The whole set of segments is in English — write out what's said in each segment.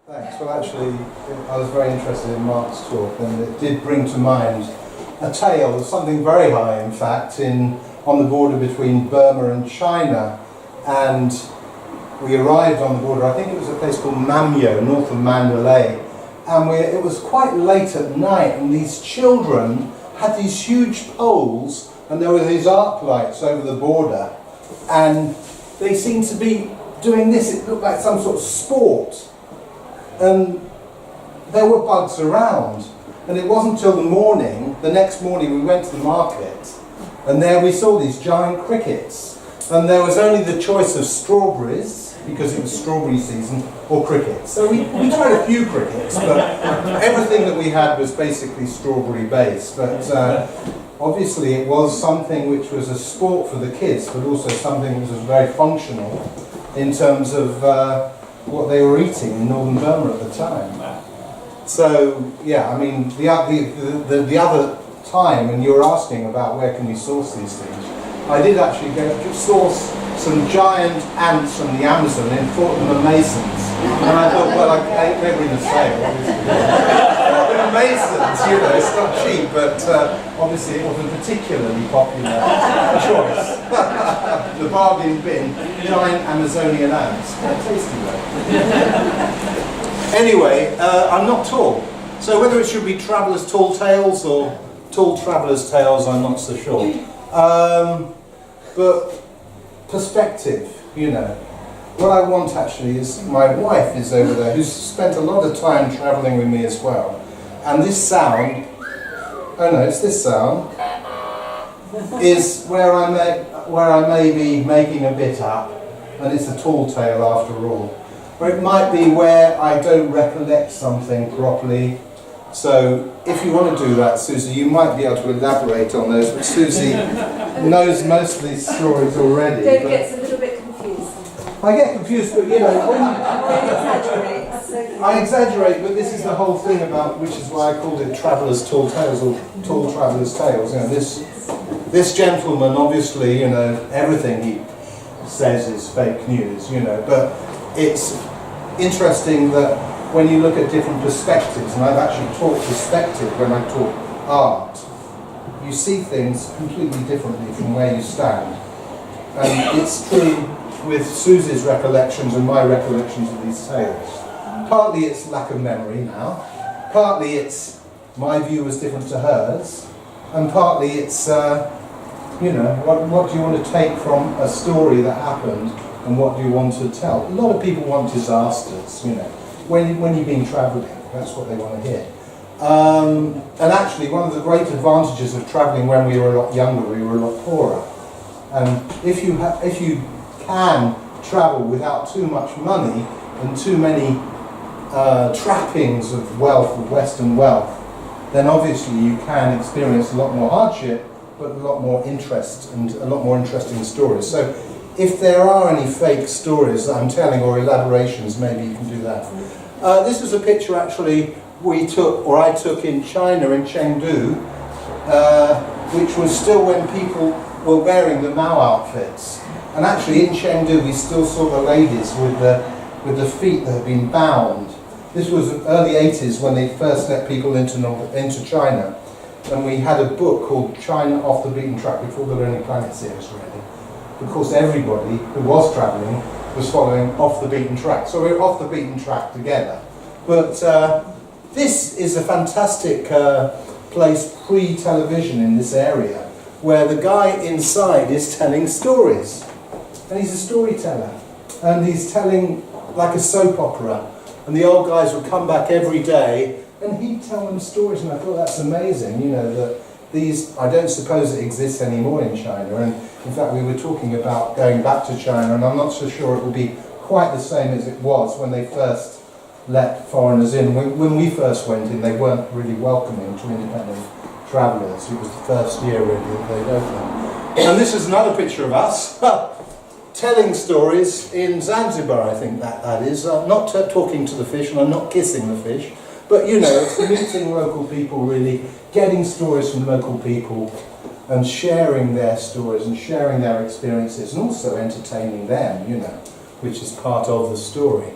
Thanks. Well, actually, I was very interested in Mark's talk, and it did bring to mind a tale of something very high, in fact, on the border between Burma and China. And we arrived on the border, I think it was a place called Mamyo, north of Mandalay. And it was quite late at night, and these children had these huge poles, and there were these arc lights over the border. And they seemed to be doing this. It looked like some sort of sport. And there were bugs around, and it wasn't until the next morning we went to the market, and there we saw these giant crickets, and there was only the choice of strawberries, because it was strawberry season, or crickets. So we tried a few crickets, but everything that we had was basically strawberry based. But obviously it was something which was a sport for the kids, but also something which was very functional in terms of what they were eating in northern Burma at the time. So yeah, I mean the other time when you were asking about where can we source these things, I did actually go to source some giant ants from the Amazon and import them Masons. And I thought, well, they were in the sale, obviously. Masons, you know, it's not cheap, but obviously it wasn't a particularly popular choice. The bargain bin, giant Amazonian ants. Quite tasty though. Anyway, I'm not tall. So whether it should be Traveller's Tall Tales or Tall Traveller's Tales, I'm not so sure. But perspective, you know. What I want actually is, my wife is over there, who's spent a lot of time travelling with me as well. And this sound, oh no, it's this sound, is where I may be making a bit up, and it's a tall tale after all. Or it might be where I don't recollect something properly. So if you want to do that, Susie, you might be able to elaborate on those, but Susie knows most of these stories already. David gets a little bit confused. I get confused, but you know, when I exaggerate. exaggerate, but this is the whole thing about, which is why I called it Traveller's Tall Tales, or Tall Traveller's Tales. You know, this gentleman, obviously, you know, everything he says is fake news, you know, but it's interesting that when you look at different perspectives, and I've actually taught perspective when I taught art, you see things completely differently from where you stand. And it's true with Susie's recollections and my recollections of these tales. Partly it's lack of memory now, partly it's my view was different to hers, and partly it's, you know, what do you want to take from a story that happened and what do you want to tell? A lot of people want disasters, you know. When you've been travelling, that's what they want to hear. And actually, one of the great advantages of travelling when we were a lot younger, we were a lot poorer. And if you can travel without too much money and too many trappings of wealth, of Western wealth, then obviously you can experience a lot more hardship, but a lot more interest and a lot more interesting stories. So if there are any fake stories that I'm telling or elaborations, maybe you can do that. This was a picture actually I took in China, in Chengdu, which was still when people were wearing the Mao outfits. And actually in Chengdu we still saw the ladies with the feet that had been bound. This was early 80s when they first let people into China. And we had a book called China Off the Beaten Track before the Lonely Planet series ready. Of course, everybody who was travelling was following Off the Beaten Track. So we're off the beaten track together. But this is a fantastic place pre-television in this area, where the guy inside is telling stories. And he's a storyteller. And he's telling like a soap opera. And the old guys would come back every day and he'd tell them stories. And I thought that's amazing, you know, that these, I don't suppose it exists anymore in China. And in fact, we were talking about going back to China, and I'm not so sure it will be quite the same as it was when they first let foreigners in. When we first went in, they weren't really welcoming to independent travellers. It was the first year really that they'd opened. And this is another picture of us telling stories in Zanzibar, I think that is. Not talking to the fish, and I'm not kissing the fish, but you know, it's meeting local people really, getting stories from local people, and sharing their stories and sharing their experiences, and also entertaining them, you know, which is part of the story.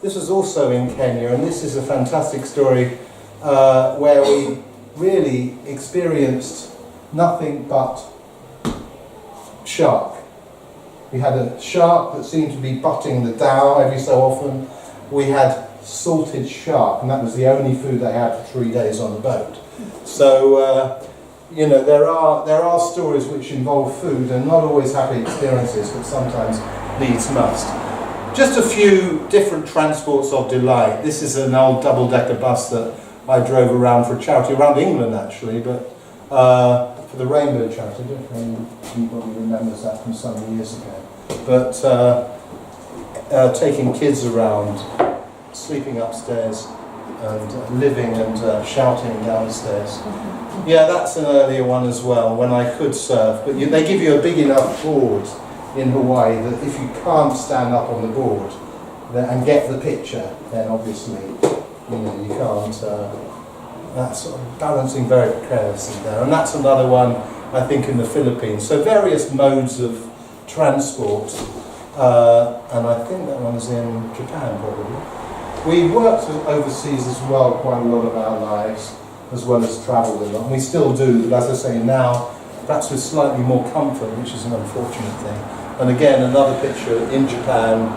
this was also in Kenya, and this is a fantastic story where we really experienced nothing but shark. We had a shark that seemed to be butting the dhow every so often. We had salted shark, and that was the only food they had for 3 days on the boat. So, you know, there are stories which involve food, and not always happy experiences, but sometimes needs must. Just a few different transports of delight. This is an old double-decker bus that I drove around for a charity, around England actually, but for the Rainbow Charity. I don't know if anybody remembers that from some years ago. But taking kids around, sleeping upstairs, and living and shouting downstairs. Yeah, that's an earlier one as well, when I could surf. But they give you a big enough board in Hawaii that if you can't stand up on the board and get the picture, then obviously, you know, you can't. That's sort of balancing very precariously there. And that's another one, I think, in the Philippines. So various modes of transport. And I think that one's in Japan, probably. We worked overseas as well quite a lot of our lives, as well as travelled a lot. And we still do, but as I say now, perhaps with slightly more comfort, which is an unfortunate thing. And again, another picture in Japan,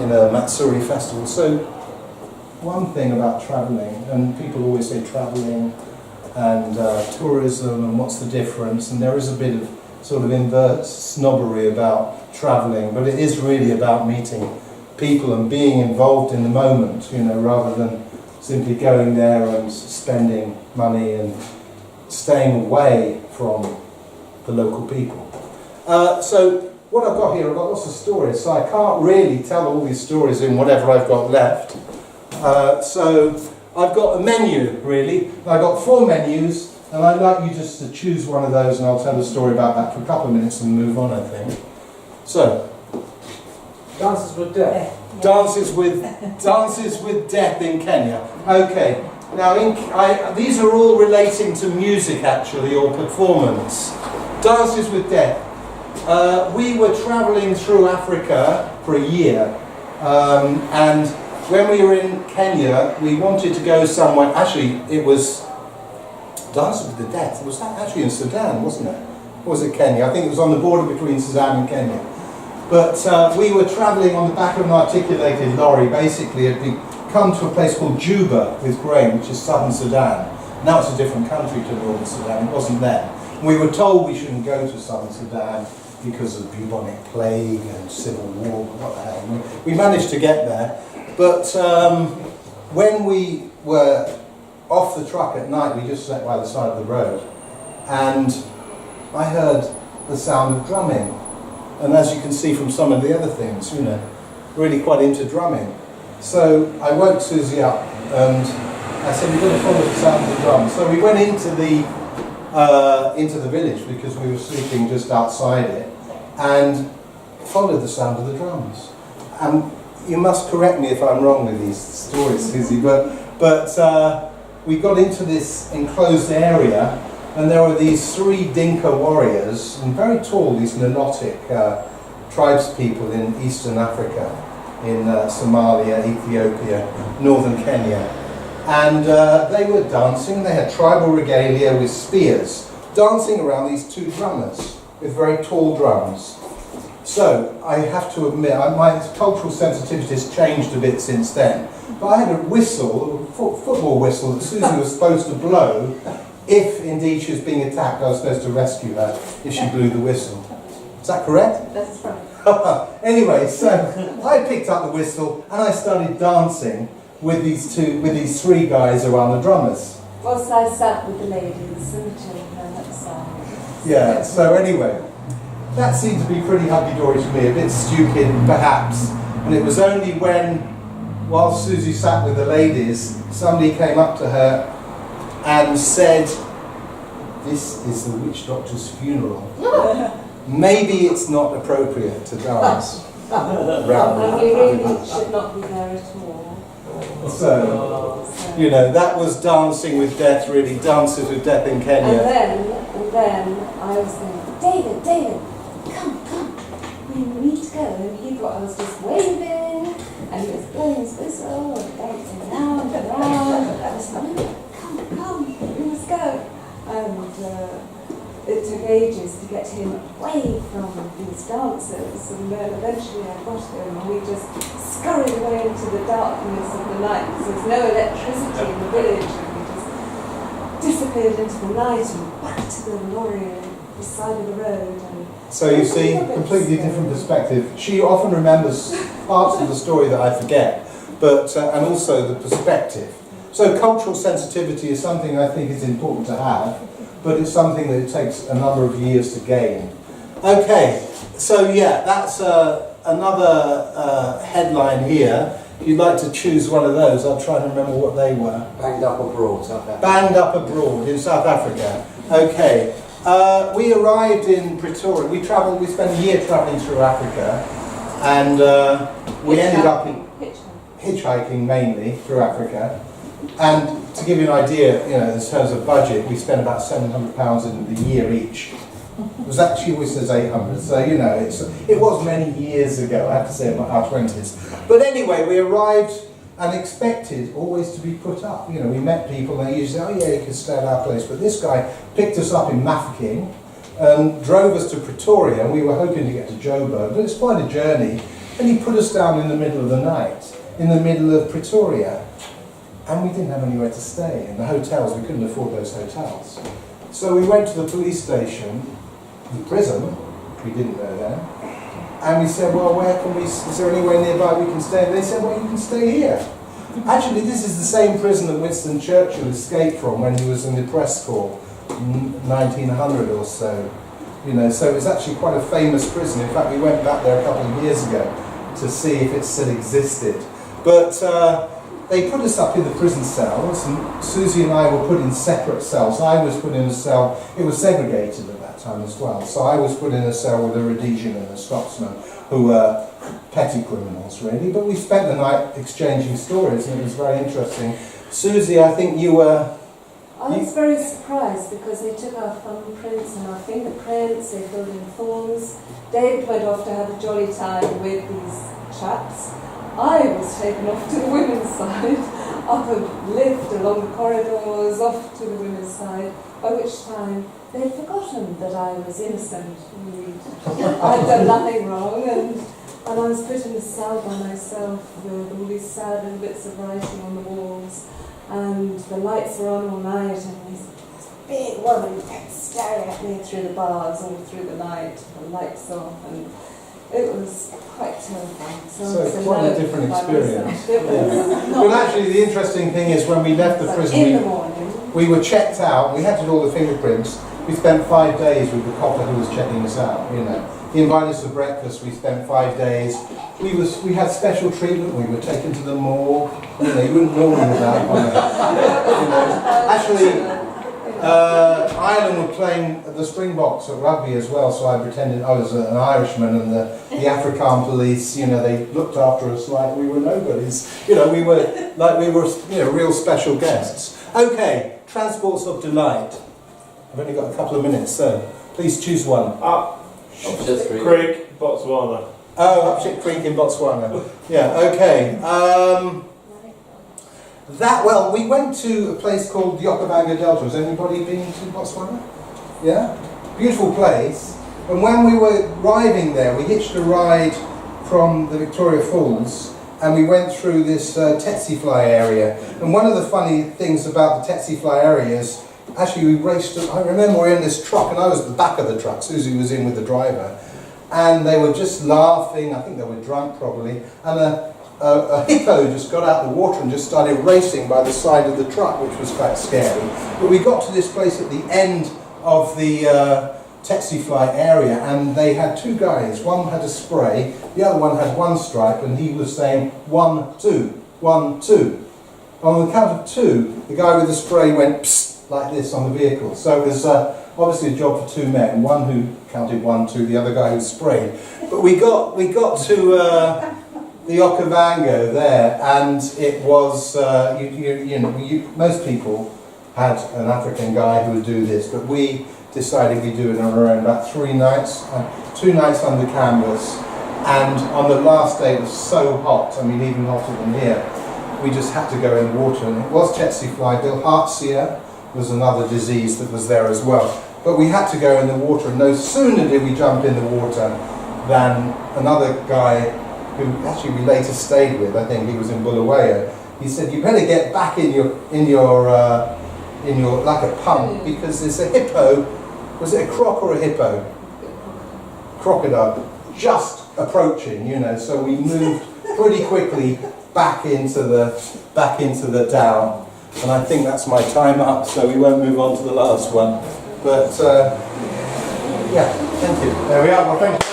in a Matsuri festival. So, one thing about travelling, and people always say travelling and tourism and what's the difference, and there is a bit of sort of inverse snobbery about travelling, but it is really about meeting people and being involved in the moment, you know, rather than simply going there and spending money and staying away from the local people. So what I've got here, I've got lots of stories, so I can't really tell all these stories in whatever I've got left. So I've got a menu, really. I've got 4 menus, and I'd like you just to choose one of those, and I'll tell a story about that for a couple of minutes and move on, I think. So, Dances with Death. Dances with Death in Kenya. Okay. Now, these are all relating to music, actually, or performance. Dances with Death. We were travelling through Africa for a year, and when we were in Kenya, we wanted to go somewhere. Actually, it was Dances with the Death. It was actually in Sudan, wasn't it? Or was it Kenya? I think it was on the border between Sudan and Kenya. But we were travelling on the back of an articulated lorry. Basically, it had come to a place called Juba with grain, which is southern Sudan. Now it's a different country to northern Sudan. It wasn't then. We were told we shouldn't go to southern Sudan because of bubonic plague and civil war. What the hell? We managed to get there. But when we were off the truck at night, we just sat by the side of the road, and I heard the sound of drumming. And as you can see from some of the other things, you know, really quite into drumming. So I woke Susie up, and I said, "We're going to follow the sound of the drums." So we went into the village, because we were sleeping just outside it, and followed the sound of the drums. And you must correct me if I'm wrong with these stories, Susie, but we got into this enclosed area, and there were these 3 Dinka warriors, and very tall, these Nilotic tribespeople in Eastern Africa, in Somalia, Ethiopia, northern Kenya. And they were dancing. They had tribal regalia with spears, dancing around these 2 drummers with very tall drums. So, I have to admit, my cultural sensitivity has changed a bit since then. But I had a whistle, a football whistle, that Susie was supposed to blow. If indeed she was being attacked, I was supposed to rescue her if she blew the whistle. Is that correct? That's right. Anyway, so I picked up the whistle and I started dancing with these 3 guys around the drummers. Whilst I sat with the ladies and the children outside. Yeah, so anyway, that seemed to be pretty hunky-dory to me, a bit stupid perhaps. And it was only when, while Susie sat with the ladies, somebody came up to her and said, "This is the witch doctor's funeral. Maybe it's not appropriate to dance." And we really should not be there at all. So, you know, that was Dancing with Death, really, Dances with Death in Kenya. And then I was saying, David, come, we need to go. And he thought I was just waving, and he was blowing his whistle. ages to get him away from these dancers, and then eventually I got him, and we just scurried away into the darkness of the night because there's no electricity in the village, and we just disappeared into the night and back to the lorry on the side of the road. And so you see, completely different perspective. She often remembers parts of the story that I forget, but and also the perspective. So cultural sensitivity is something I think is important to have, but it's something that it takes a number of years to gain. Okay, so yeah, that's another headline here. If you'd like to choose one of those, I'll try and remember what they were. Banged up abroad, South Africa. Banged up abroad in South Africa. Okay, we arrived in Pretoria. We spent a year travelling through Africa, and we ended up in hitchhiking mainly through Africa. And to give you an idea, in terms of budget, we spent about £700 in the year each. It was actually always says 800, so it was many years ago. I have to say, in our 20s. But anyway, we arrived and expected always to be put up. We met people and they usually say, "Oh yeah, you can stay at our place." But this guy picked us up in Mafeking and drove us to Pretoria, and we were hoping to get to Joburg, but it's quite a journey. And he put us down in the middle of the night, in the middle of Pretoria. And we didn't have anywhere to stay. In the hotels, we couldn't afford those hotels. So we went to the police station, the prison, we didn't know then, and we said, "Well, is there anywhere nearby we can stay?" And they said, "Well, you can stay here." Actually, this is the same prison that Winston Churchill escaped from when he was in the press corps, 1900 or so. So it's actually quite a famous prison. In fact, we went back there a couple of years ago to see if it still existed. But they put us up in the prison cells, and Susie and I were put in separate cells. I was put in a cell, it was segregated at that time as well, so I was put in a cell with a Rhodesian and a Scotsman, who were petty criminals really, but we spent the night exchanging stories, and it was very interesting. Susie, I think you were... I was very surprised because they took our thumbprints and our fingerprints, they filled in forms. David went off to have a jolly time with these chaps. I was taken off to the women's side, up a lift along the corridors, off to the women's side, by which time they'd forgotten that I was innocent. I'd done nothing wrong, and I was put in a cell by myself with all these sad little bits of writing on the walls, and the lights were on all night, and this big woman kept staring at me through the bars all through the night, the lights off, and it was quite terrifying. So quite a different experience. But actually the interesting thing is when we left the prison, we were checked out, we had to do all the fingerprints. We spent 5 days with the copper who was checking us out, He invited us to breakfast, we spent 5 days. We had special treatment, we were taken to the morgue. You wouldn't normally do that. Actually, Ireland were playing the Springboks at rugby as well, so I pretended I was an Irishman, and the Afrikaan police, they looked after us like we were nobodies. We were real special guests. Okay, transports of delight. I've only got a couple of minutes, so please choose one. Up Creek, Botswana. Oh, Up Shit Creek in Botswana. Yeah, okay. We went to a place called the Okavango Delta. Has anybody been to Botswana? Yeah? Beautiful place. And when we were arriving there, we hitched a ride from the Victoria Falls, and we went through this tsetse fly area. And one of the funny things about the tsetse fly area is, actually we raced, I remember we were in this truck, and I was at the back of the truck, Susie was in with the driver, and they were just laughing, I think they were drunk probably, and a hippo just got out of the water and just started racing by the side of the truck, which was quite scary. But we got to this place at the end of the tsetse fly area, and they had two guys. One had a spray, the other one had one stripe, and he was saying 1, 2, 1, 2. On the count of 2, the guy with the spray went psst like this on the vehicle. So it was obviously a job for 2 men, one who counted 1, 2, the other guy who sprayed. But we got to the Okavango there, and it was most people had an African guy who would do this, but we decided we'd do it on our own. About 3 nights, 2 nights under canvas, and on the last day it was so hot, I mean even hotter than here, we just had to go in the water, and it was tsetse fly. Bilharzia was another disease that was there as well. but we had to go in the water, and no sooner did we jump in the water than another guy who actually we later stayed with, I think he was in Bulawayo, he said, you better get back in your like a pump, because there's a hippo, was it a croc or a hippo? Crocodile, just approaching, you know, so we moved pretty quickly back into the dhow, and I think that's my time up, so we won't move on to the last one. But yeah, thank you. There we are. Well, thank you.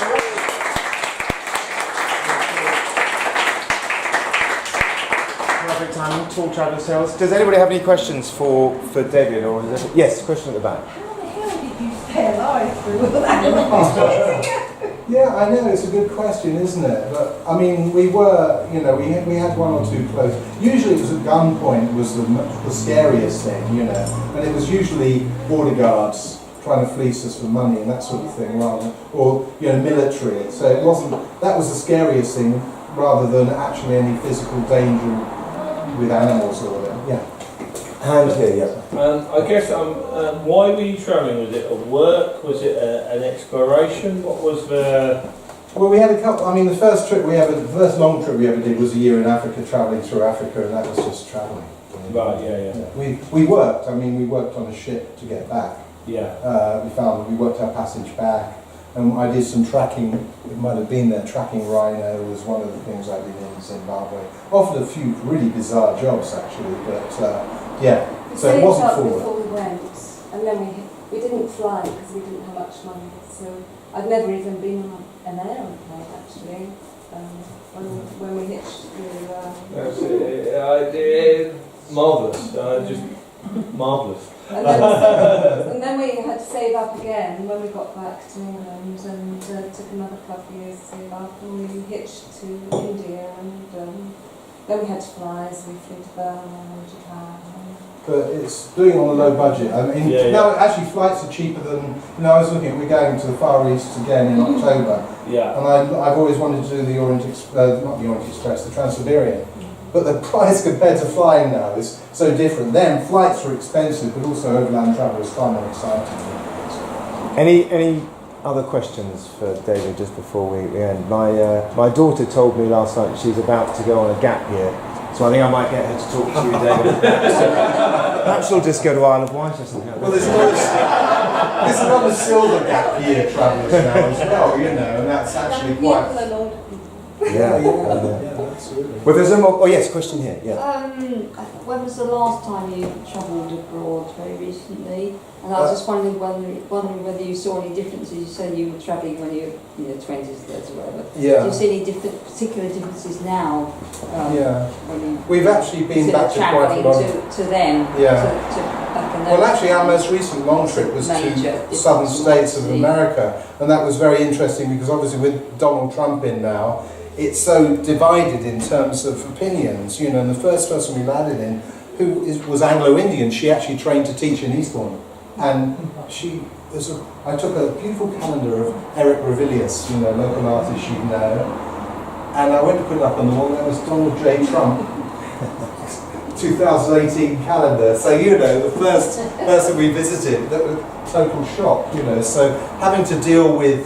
Perfect timing. Tall Traveller's Tales. Does anybody have any questions for David, or is there... Yes, question at the back. How the hell did you stay alive through all that? Yeah, I know, it's a good question, isn't it? But, I mean, we were, you know, we had one or two close. Usually it was at gunpoint was the scariest thing, you know, and it was usually border guards trying to fleece us for money and that sort of thing, rather, or, you know, military. So it wasn't, that was the scariest thing, rather than actually any physical danger with animals or whatever, yeah. Hand here, yeah. I guess why were you travelling? Was it a work? Was it an exploration? What was the... Well, we had a couple, I mean, the first long trip we ever did was a year in Africa, travelling through Africa, and that was just travelling. Right, yeah. We worked, I mean, we worked on a ship to get back. Yeah. We worked our passage back, and I did some tracking, it might have been there, tracking rhino was one of the things I did in Zimbabwe. Offered a few really bizarre jobs, actually, but yeah, so it wasn't forward. Before we went, and then we didn't fly because we didn't have much money, so I'd never even been on an aeroplane, actually, when we hitched through... Marvellous, just marvellous. And then we had to save up again when we got back to England, and took another couple of years to save up, and we hitched to India, and then we had to fly, so we flew to Burma and Japan. But it's doing on a low budget. I mean, now actually flights are cheaper than, you know, I was looking at, we're going to the Far East again in October. Yeah. And I've always wanted to do the not the Orient Express, the Trans-Siberian. But the price compared to flying now is so different. Then flights were expensive, but also overland travel is far more exciting. Any other questions for David just before we end? My daughter told me last night she's about to go on a gap year, so I think I might get her to talk to you, David. Perhaps she'll just go to Isle of Wight or something. Well, there's a lot of silver gap year travellers now as well, you know, and that's actually quite... Yeah, absolutely. Well, there's a more... Oh, yes, question here. Yeah. When was the last time you travelled abroad? Very recently. And I was just wondering whether you saw any differences. You said you were travelling when you were 20s, 30s, or whatever. Yeah. Do you see any particular differences now? We've actually been back to quite a lot. To them. Yeah. To back in well, actually, our most recent long trip was to southern states of America, and that was very interesting because obviously with Donald Trump in now, it's so divided in terms of opinions, you know, and the first person we landed in, was Anglo-Indian, she actually trained to teach in Eastbourne. And I took a beautiful calendar of Eric Ravilius, you know, local artist you know, and I went to put it up on the wall, and that was Donald J. Trump, 2018 calendar. So, you know, the first person we visited, that was total shock, you know, so having to deal with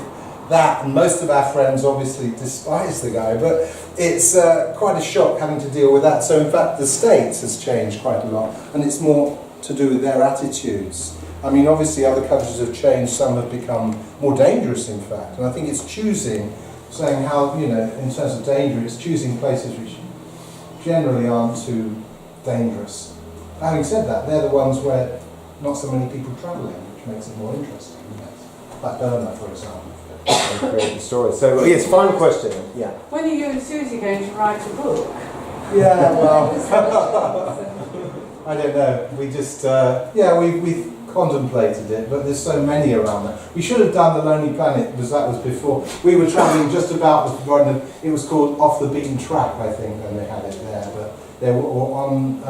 that, and most of our friends obviously despise the guy, but it's quite a shock having to deal with that. So in fact the States has changed quite a lot, and it's more to do with their attitudes. I mean, obviously other countries have changed, some have become more dangerous in fact, and I think it's choosing, saying how, you know, in terms of danger, it's choosing places which generally aren't too dangerous. Having said that, they're the ones where not so many people travel in, which makes it more interesting, you know? Like Burma, for example. Create the story. So, yes, final question. Yeah. When are you and Susie going to write a book? Yeah, well, I don't know. We just, we've contemplated it, but there's so many around there. We should have done The Lonely Planet, because that was before. We were travelling just about, it was called Off the Beaten Track, I think, when they had it there, but they were on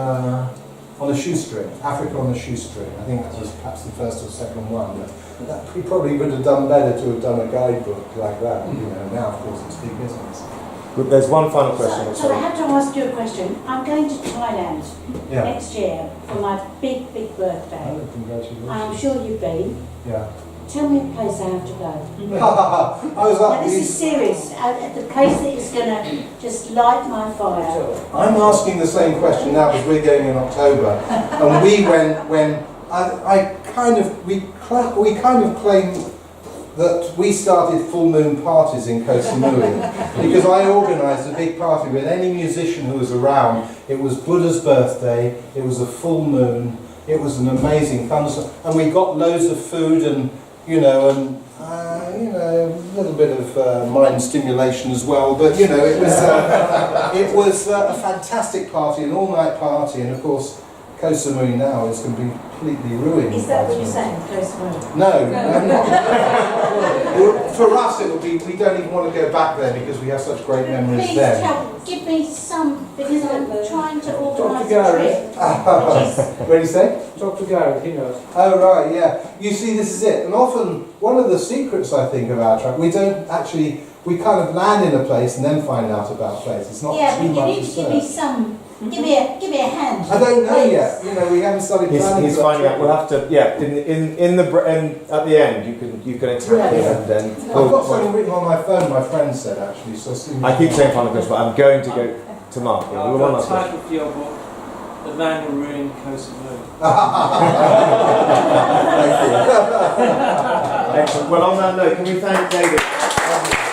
a shoestring, Africa on a shoestring. I think that was perhaps the first or second one. But we probably would have done better to have done a guidebook like that. You know, now of course it's big business. There's one final question. So I have to ask you a question. I'm going to Thailand Yeah. next year for my big birthday. Oh, congratulations. I'm sure you've been. Yeah. Tell me a place I have to go. I was Now, up. this is serious. The place that is going to just light my fire. I'm asking the same question now because we're going in October, and we went when we kind of claim that we started full moon parties in Koh Samui because I organised a big party with any musician who was around. It was Buddha's birthday. It was a full moon. It was an amazing thunderstorm, and we got loads of food and a little bit of mind stimulation as well. But it was a fantastic party, an all-night party, and of course, Koh Samui now is completely ruined. Is that what you're saying, Close to No, I'm not. For us, it would be. We don't even want to go back there because we have such great memories Please there. give me some, because I'm trying to organise Dr. a trip. What do you say? Talk to Gareth, he knows. Oh right, yeah. You see, this is it. And often, one of the secrets I think of our travel, we kind of land in a place and then find out about a place. It's not Yeah, too but you much need to give me research. some. Give me a hand. I don't know yet. We haven't started planning. He's for that finding out. trip. We'll have to. Yeah. At the end, you can attack him and then. I've got something written on my phone. My friend said actually. So I keep saying final question, but I'm going to go to Mark. Yeah, I've one got last the title for your book, The Man Who Ruined Koh Samui. Thank you. Excellent. Well, on that note, can we thank David?